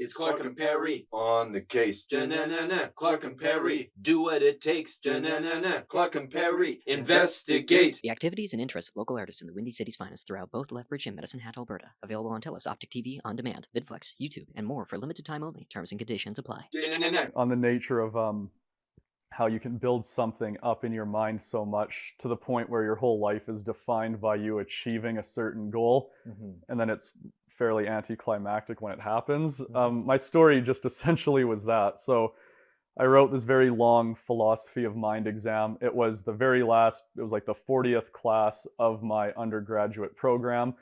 It's Clark and Perry on the case. Da-na-na-na. Clark and Perry do what it takes. Da-na-na-na. Clark and Perry investigate. The activities and interests of local artists in the Windy City's finest throughout both Lethbridge and Medicine Hat, Alberta. Available on TELUS Optic TV on demand, VidFlex, YouTube, and more for limited time only. Terms and conditions apply. Da-na-na-na. On the nature of how you can build something up in your mind so much to the point where your whole life is defined by you achieving a certain goal, and then it's fairly anticlimactic when it happens. My story just essentially was that. So I wrote this very long philosophy of mind exam. It was the very last, it was like the 40th class of my undergraduate program.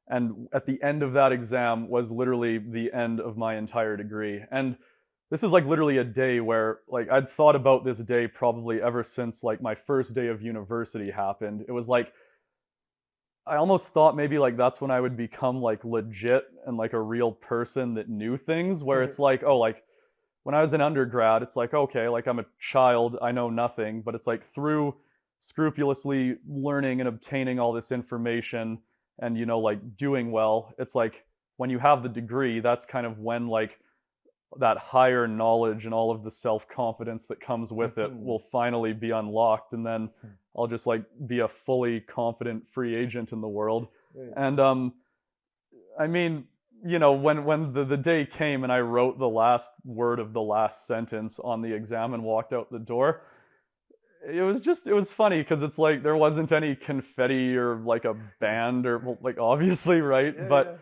And at the end of that exam was literally the end of my entire degree. And this is like literally a day where like I'd thought about this day probably ever since like my first day of university happened. It was like, I almost thought maybe like that's when I would become like legit and like a real person that knew things, where it's like, oh, like when I was an undergrad, it's like, okay, like I'm a child, I know nothing, but it's like through scrupulously learning and obtaining all this information and, you know, like doing well, it's like when you have the degree, that's kind of when like that higher knowledge and all of the self-confidence that comes with it will finally be unlocked, and then I'll just like be a fully confident free agent in the world. And I mean, you know, when the day came and I wrote the last word of the last sentence on the exam and walked out the door, it was funny because it's like there wasn't any confetti or like a band or, well, like obviously, right? But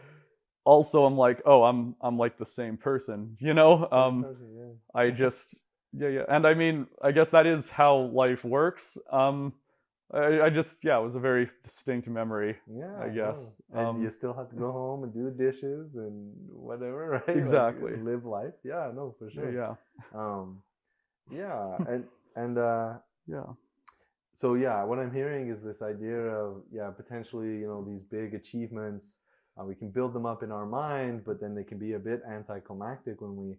also I'm like, oh, I'm like the same person, you know? I just, and I mean, I guess that is how life works. I just, it was a very distinct memory, I guess. And you still have to go home and do the dishes and whatever, right? Exactly. Like, live life. Yeah, no, for sure. So what I'm hearing is this idea of potentially, you know, these big achievements, we can build them up in our mind, but then they can be a bit anticlimactic when we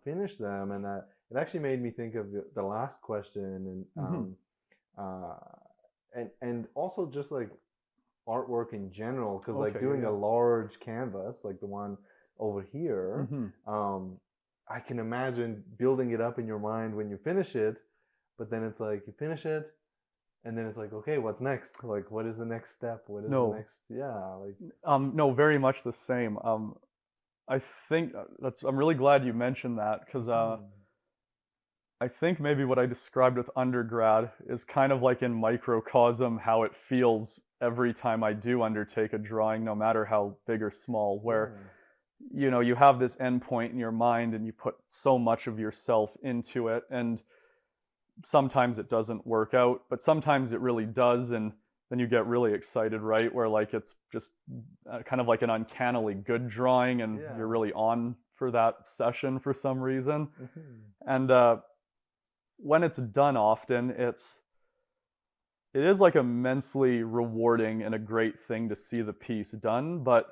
finish them. And it actually made me think of the last question, and also just like artwork in general, because like doing a large canvas like the one over here, I can imagine building it up in your mind when you finish it, but then it's like you finish it and then it's like, okay, what's next? Like, what is the next step? What is the next? No, very much the same. I think I'm really glad you mentioned that, because I think maybe what I described with undergrad is kind of like in microcosm how it feels every time I do undertake a drawing, no matter how big or small, where you know, you have this endpoint in your mind and you put so much of yourself into it, and sometimes it doesn't work out, but sometimes it really does, and then you get really excited, right? Where like it's just kind of like an uncannily good drawing, and you're really on for that session for some reason. And when it's done often, it is like immensely rewarding and a great thing to see the piece done. But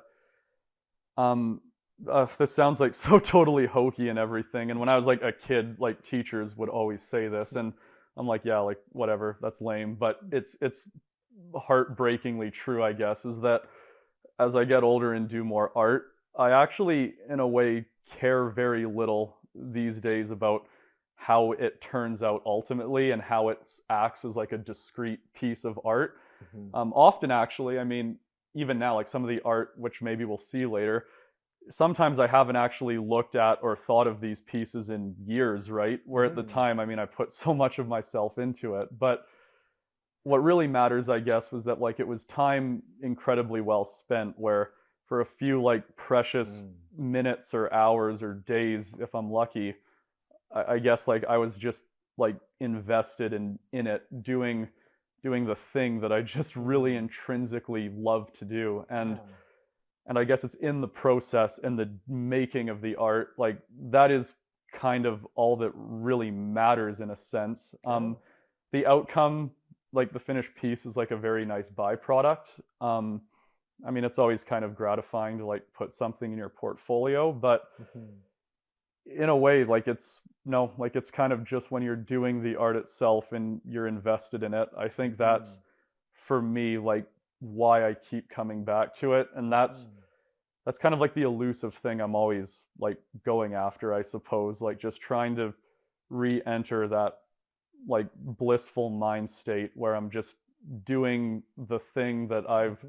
this sounds like so totally hokey and everything. And when I was like a kid, like teachers would always say this, and I'm like, yeah, like whatever, that's lame. But it's heartbreakingly true, I guess, is that as I get older and do more art, I actually, in a way, care very little these days about how it turns out ultimately and how it acts as like a discrete piece of art. Often, actually, I mean, even now, like some of the art, which maybe we'll see later, sometimes I haven't actually looked at or thought of these pieces in years, right? Where at the time, I mean, I put so much of myself into it. But what really matters, I guess, was that like it was time incredibly well spent, where for a few like precious minutes or hours or days, if I'm lucky, I guess like I was just like invested in it, doing the thing that I just really intrinsically love to do. And I guess it's in the process and the making of the art, like that is kind of all that really matters in a sense. The outcome, like the finished piece, is like a very nice byproduct. I mean, it's always kind of gratifying to like put something in your portfolio, but in a way, like it's kind of just when you're doing the art itself and you're invested in it. I think that's for me like why I keep coming back to it, and that's that's kind of like the elusive thing I'm always like going after, I suppose, like just trying to re-enter that like blissful mind state where I'm just doing the thing that I've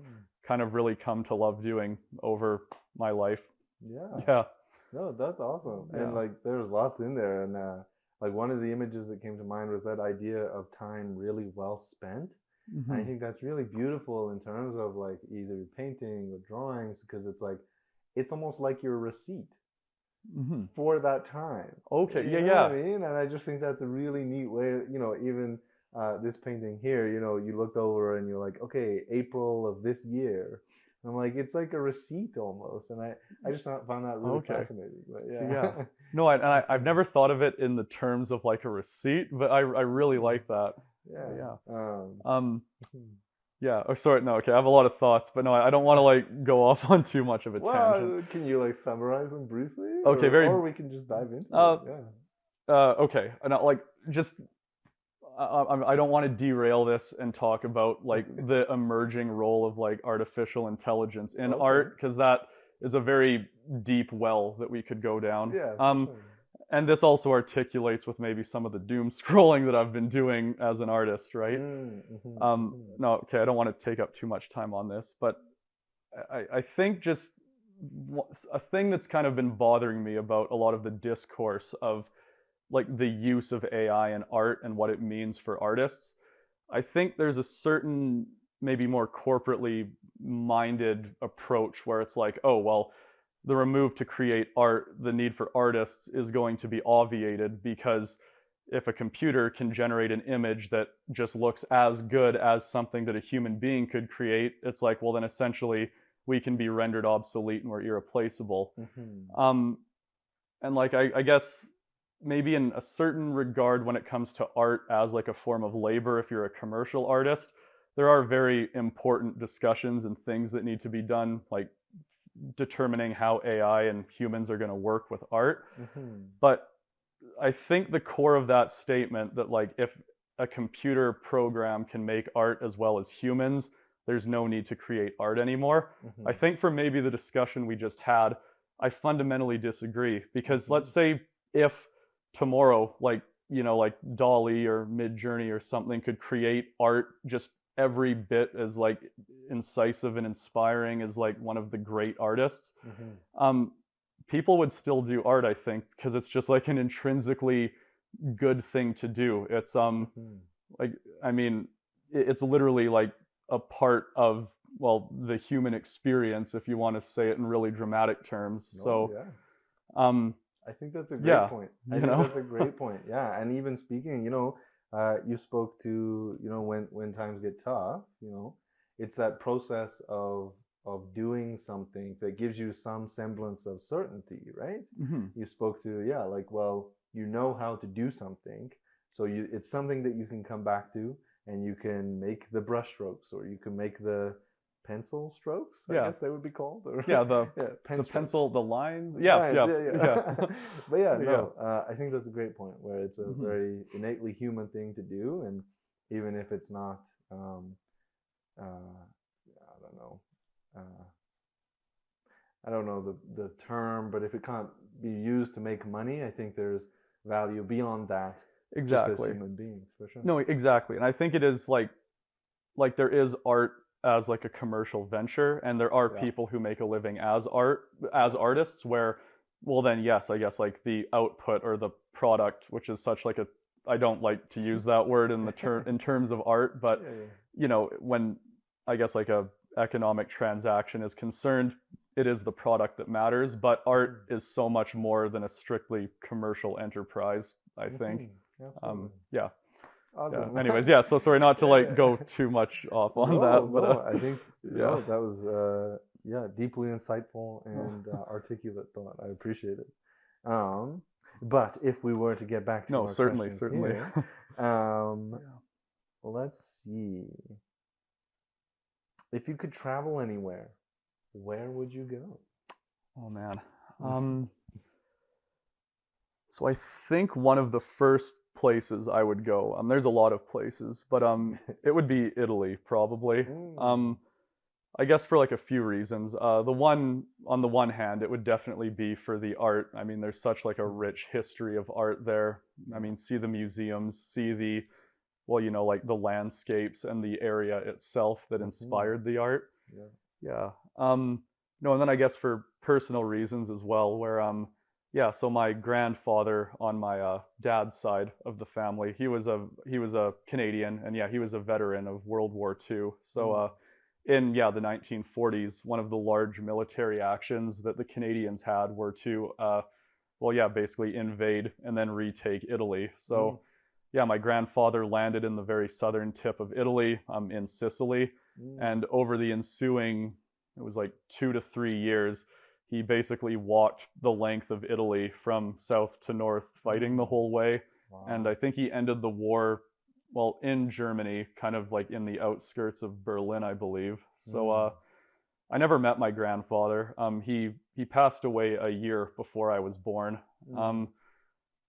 kind of really come to love doing over my life. Yeah. No, that's awesome. Yeah. And like there's lots in there, and like one of the images that came to mind was that idea of time really well spent. And I think that's really beautiful in terms of like either painting or drawings, because it's like it's almost like your receipt for that time. Okay. You know Yeah. what I mean? And I just think that's a really neat way, you know, even this painting here, you know, you looked over and you're like, okay, April of this year. And I'm like, it's like a receipt almost. And I just found that really fascinating. But yeah. No, I've never thought of it in the terms of like a receipt, but I really like that. Yeah. Oh, sorry. No. Okay. I have a lot of thoughts, but no, I don't want to like go off on too much of a tangent. Can you like summarize them briefly? Okay. Or we can just dive into it. Okay. And like just I don't want to derail this and talk about like the emerging role of like artificial intelligence in art, because that is a very deep well that we could go down. Sure. And this also articulates with maybe some of the doom scrolling that I've been doing as an artist, right? No, okay, I don't want to take up too much time on this, but I think just a thing that's kind of been bothering me about a lot of the discourse of like the use of AI in art and what it means for artists. I think there's a certain maybe more corporately minded approach where it's like, oh, well, the move to create art, the need for artists is going to be obviated, because if a computer can generate an image that just looks as good as something that a human being could create, it's like, well, then essentially we can be rendered obsolete and we're irreplaceable. And like, I guess maybe in a certain regard when it comes to art as like a form of labor, if you're a commercial artist, there are very important discussions and things that need to be done, like determining how AI and humans are going to work with art. But I think the core of that statement that like if a computer program can make art as well as humans, there's no need to create art anymore. I think for maybe the discussion we just had, I fundamentally disagree, because let's say if tomorrow, like, you know, like DALL-E or Midjourney or something could create art just every bit as like incisive and inspiring as like one of the great artists, people would still do art, I think, because it's just like an intrinsically good thing to do. It's like, I mean, it's literally like a part of, well, the human experience, if you want to say it in really dramatic terms. I think that's a great point. I think that's a great point. Yeah. And even speaking, you know, you spoke to, you know, when times get tough, you know, it's that process of doing something that gives you some semblance of certainty, right? You spoke to, like, well, you know how to do something, so it's something that you can come back to, and you can make the brush strokes, or you can make the pencil strokes, I guess they would be called. Or, the pencil, the lines. But I think that's a great point, where it's a very innately human thing to do, and even if it's not, I don't know the term, but if it can't be used to make money, I think there's value beyond that. Exactly. Just as human beings, for sure. No, exactly. And I think it is like there is art as like a commercial venture, and there are people who make a living as artists, where, well, then yes, I guess like the output or the product, which is such like I don't like to use that word in in terms of art, but you know, when I guess like a economic transaction is concerned, it is the product that matters. But art is so much more than a strictly commercial enterprise, I think. Awesome. Anyways, so sorry not to like go too much off on that, but I think that was deeply insightful and articulate thought. I appreciate it. But if we were to get back to our certainly here, let's see. If you could travel anywhere, where would you go? Oh man. So I think one of the first places I would go, there's a lot of places, but it would be Italy, probably. I guess for like a few reasons. On the one hand, it would definitely be for the art. I mean, there's such like a rich history of art there. I mean, see the museums, see the, well, you know, like the landscapes and the area itself that inspired the art. Yeah. No, and then I guess for personal reasons as well, where yeah, so my grandfather on my dad's side of the family, he was a Canadian, and yeah, he was a veteran of World War II. So in the 1940s, one of the large military actions that the Canadians had were to basically invade and then retake Italy. So yeah, my grandfather landed in the very southern tip of Italy, in Sicily, and over the ensuing, it was like 2 to 3 years, he basically walked the length of Italy from south to north, fighting the whole way. Wow. And I think he ended the war, well, in Germany, kind of like in the outskirts of Berlin, I believe. So I never met my grandfather. He passed away a year before I was born.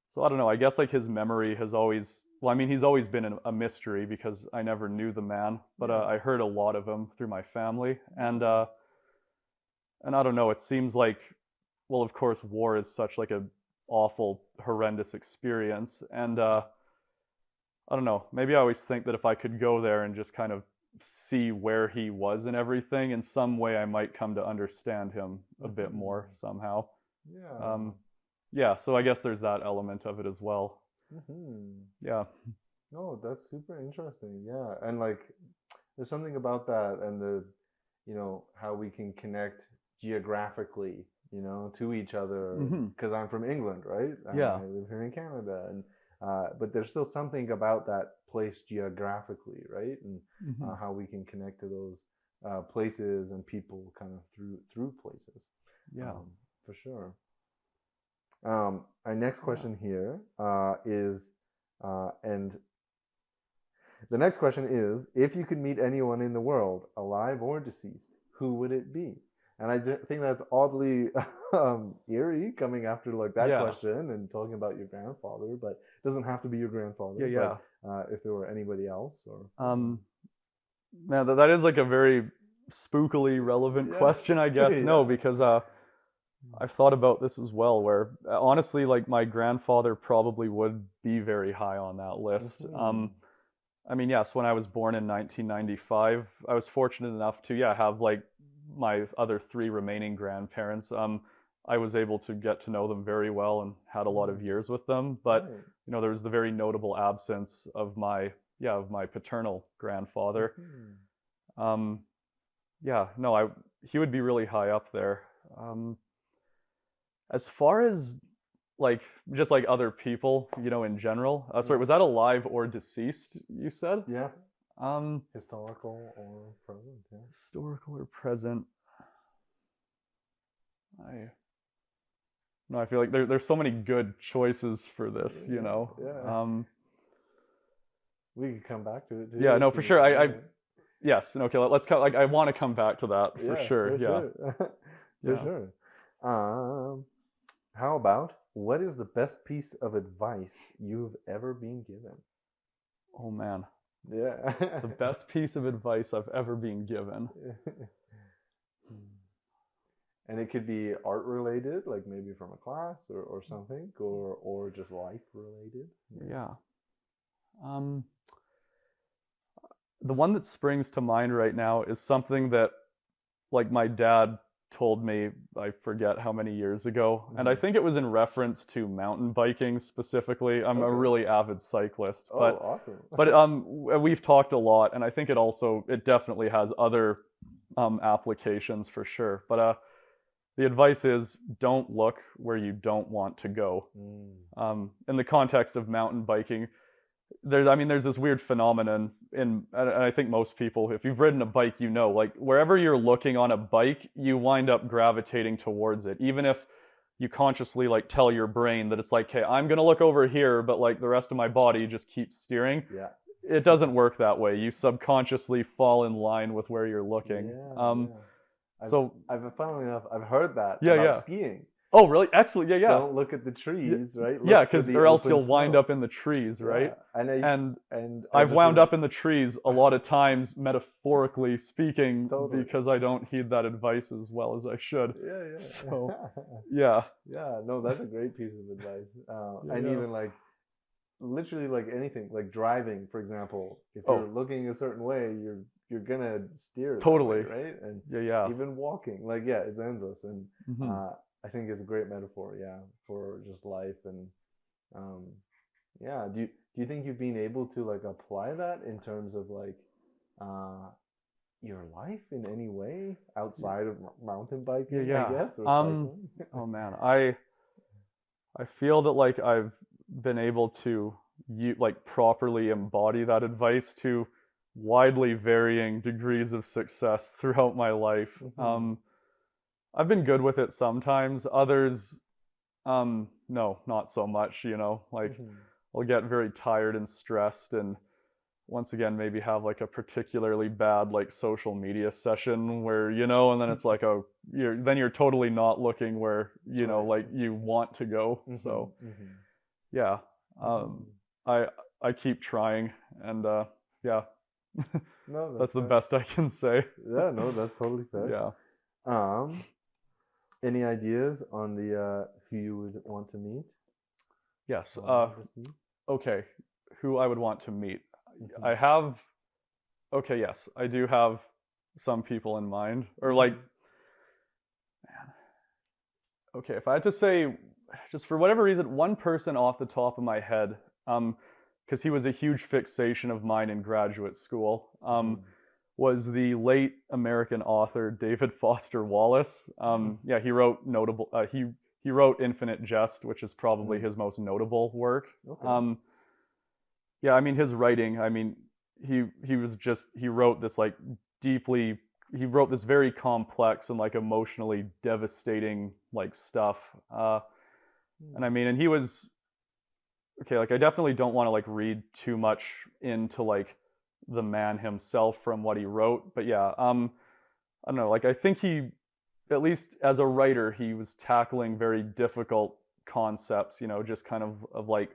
So I don't know, I guess like his memory has always, well, I mean, he's always been a mystery because I never knew the man, but I heard a lot of him through my family. And I don't know, it seems like, well, of course, war is such like a awful, horrendous experience. And I don't know, maybe I always think that if I could go there and just kind of see where he was and everything, in some way I might come to understand him a bit more somehow. Yeah, so I guess there's that element of it as well. Yeah. No, that's super interesting. Yeah, and like there's something about that, and the, you know, how we can connect geographically, you know, to each other, because I'm from England, right? I live here in Canada, and but there's still something about that place geographically, right? And how we can connect to those places and people kind of through places. Yeah, for sure. Our next question here is, and the next question is, if you could meet anyone in the world, alive or deceased, who would it be? And I think that's oddly eerie coming after like that question and talking about your grandfather, but it doesn't have to be your grandfather. But, if there were anybody else, or man, that is like a very spookily relevant question, I guess. No, because I've thought about this as well, where honestly, like my grandfather probably would be very high on that list. I mean, yes, when I was born in 1995, I was fortunate enough to have like my other 3 remaining grandparents. I was able to get to know them very well and had a lot of years with them. But you know, there was the very notable absence of my paternal grandfather. He would be really high up there. As far as like just like other people, you know, in general. Sorry, was that alive or deceased? You said? Yeah. Historical or present? Yeah. Historical or present? I feel like there's so many good choices for this, you know. Yeah. We could come back to it. Too, yeah. No, for sure. Yes. Okay. Let's come. Like, I want to come back to that for sure. For sure. How about, what is the best piece of advice you've ever been given? Oh man. Yeah. The best piece of advice I've ever been given. And it could be art related, like maybe from a class or something, or just life related. Yeah. The one that springs to mind right now is something that like my dad told me, I forget how many years ago, and I think it was in reference to mountain biking specifically. I'm a really avid cyclist, but awesome. But we've talked a lot, and I think it definitely has other applications for sure. But the advice is, don't look where you don't want to go. In the context of mountain biking, there's this weird phenomenon and I think most people, if you've ridden a bike, you know, like wherever you're looking on a bike, you wind up gravitating towards it. Even if you consciously like tell your brain that it's like, hey, I'm going to look over here, but like the rest of my body just keeps steering. Yeah. It doesn't work that way. You subconsciously fall in line with where you're looking. Funnily enough, I've heard that about skiing. Oh, really? Excellent. Yeah, yeah. Don't look at the trees, right? Yeah, Look for because the or else open you'll wind snow. up in the trees, right? Yeah. And I I've just wound remem- up in the trees a lot of times, metaphorically speaking, Totally. because I don't heed that advice as well as I should. Yeah. So, yeah. Yeah, no, that's a great piece of advice. And yeah. even like literally like anything, like driving, for example, if Oh. you're looking a certain way, you're gonna steer that Totally. way, right? And Yeah. even walking, like yeah, it's endless. And Mhm. I think it's a great metaphor, yeah, for just life. And yeah, do you think you've been able to like apply that in terms of like your life in any way outside of mountain biking, Yeah. I guess, or cycling? Oh man, I feel that like I've been able to like properly embody that advice to widely varying degrees of success throughout my life. I've been good with it sometimes. Others, no, not so much. Like I'll get very tired and stressed, and once again maybe have like a particularly bad like social media session where and then it's like you're totally not looking where like you want to go. So yeah, I keep trying, and yeah. No, that's the fair. best I can say. Yeah, no, that's totally fair. Yeah. Any ideas on the who you would want to meet? Yes. Overseas? Okay. Who I would want to meet. I have. Okay. Yes, I do have some people in mind, or like. Man. Okay, if I had to say, just for whatever reason, one person off the top of my head, because he was a huge fixation of mine in graduate school, was the late American author David Foster Wallace. Yeah, he wrote notable. He wrote Infinite Jest, which is probably his most notable work. Okay. Yeah, I mean his writing. I mean he wrote this like deeply. He wrote this very complex and like emotionally devastating like stuff. And I mean, and he was okay. Like I definitely don't want to like read too much into like the man himself from what he wrote, but yeah, I don't know. Like I think he, at least as a writer, he was tackling very difficult concepts. Just kind of like,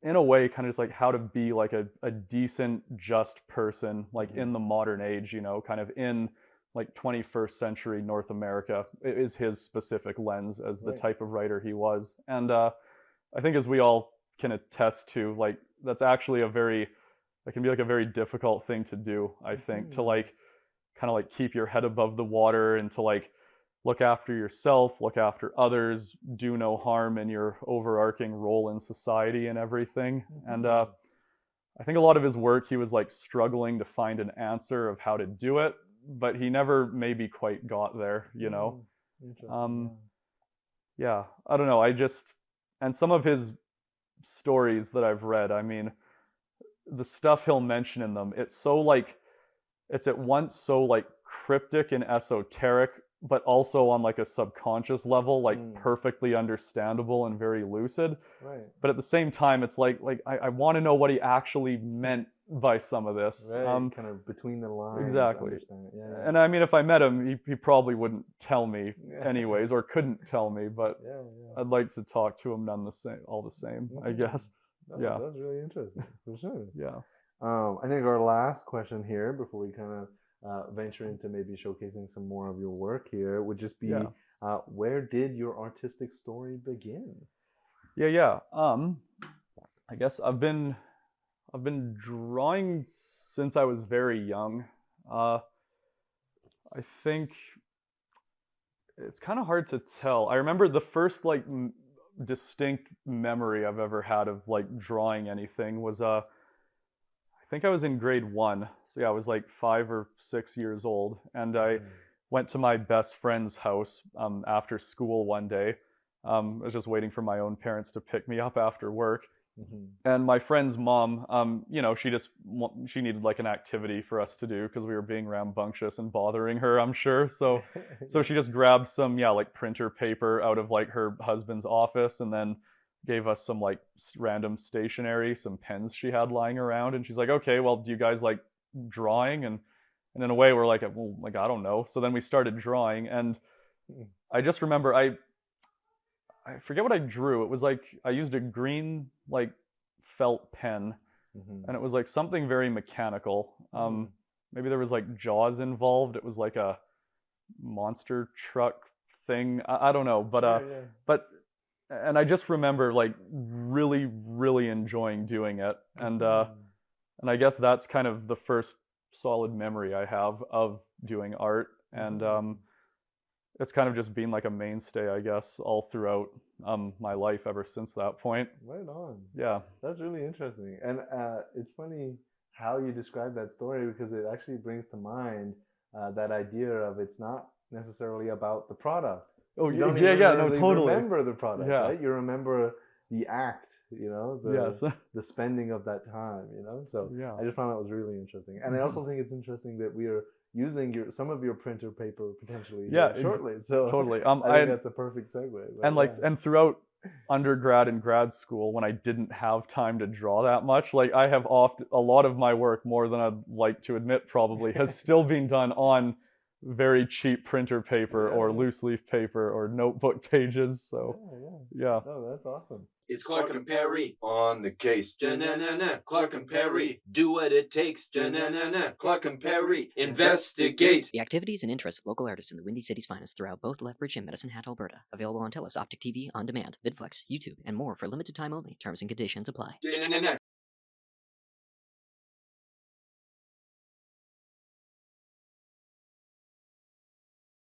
in a way, kind of just like how to be like a decent, just person, like in the modern age. Kind of in like 21st century North America is his specific lens as the type of writer he was. And I think as we all can attest to, like that's actually that can be like a very difficult thing to do, I think, to like kind of like keep your head above the water and to like look after yourself, look after others, do no harm in your overarching role in society and everything. And I think a lot of his work, he was like struggling to find an answer of how to do it, but he never maybe quite got there, Yeah, I don't know. And some of his stories that I've read, I mean, the stuff he'll mention in them, it's at once so like cryptic and esoteric, but also on like a subconscious level, like perfectly understandable and very lucid. Right. But at the same time, it's like I want to know what he actually meant by some of this. Right. Kind of between the lines. Exactly. Yeah. And I mean, if I met him, he probably wouldn't tell me anyways, or couldn't tell me. But I'd like to talk to him all the same, I guess. No, yeah. That's really interesting, for sure. Yeah. I think our last question here, before we kind of venture into maybe showcasing some more of your work here, would just be, where did your artistic story begin? Yeah. I guess I've been drawing since I was very young. I think it's kind of hard to tell. I remember the first like distinct memory I've ever had of like drawing anything was I think I was in grade 1. So yeah, I was like 5 or 6 years old, and I went to my best friend's house after school one day. I was just waiting for my own parents to pick me up after work. And my friend's mom, she needed like an activity for us to do because we were being rambunctious and bothering her, I'm sure. So she just grabbed some, like printer paper out of like her husband's office, and then gave us some like random stationery, some pens she had lying around. And she's like, okay, well, do you guys like drawing? And in a way we're like, well, like, I don't know. So then we started drawing, and I just remember I forget what I drew. It was like I used a green like felt pen, and it was like something very mechanical. Maybe there was like jaws involved. It was like a monster truck thing. I don't know, but and I just remember like really, really enjoying doing it, and I guess that's kind of the first solid memory I have of doing art, and it's kind of just been like a mainstay, I guess, all throughout my life ever since that point. Right on. Yeah. That's really interesting. And it's funny how you describe that story, because it actually brings to mind that idea of it's not necessarily about the product. Oh, you don't yeah, even no, really totally. remember the product, right? You remember the act, you know, the spending of that time, you know. So I just found that was really interesting. And I also think it's interesting that we are using some of your printer paper potentially shortly. So totally. I think that's a perfect segue. And and throughout undergrad and grad school, when I didn't have time to draw that much, like I have a lot of my work, more than I'd like to admit probably, has still been done on very cheap printer paper or loose leaf paper or notebook pages. So yeah. Oh, that's awesome. It's Clark and Perry on the case. Clark and Perry do what it takes. Clark and Perry investigate. The activities and interests of local artists in the Windy City's finest throughout both Lethbridge and Medicine Hat, Alberta. Available on TELUS Optic TV on demand, VidFlex, YouTube, and more for limited time only. Terms and conditions apply.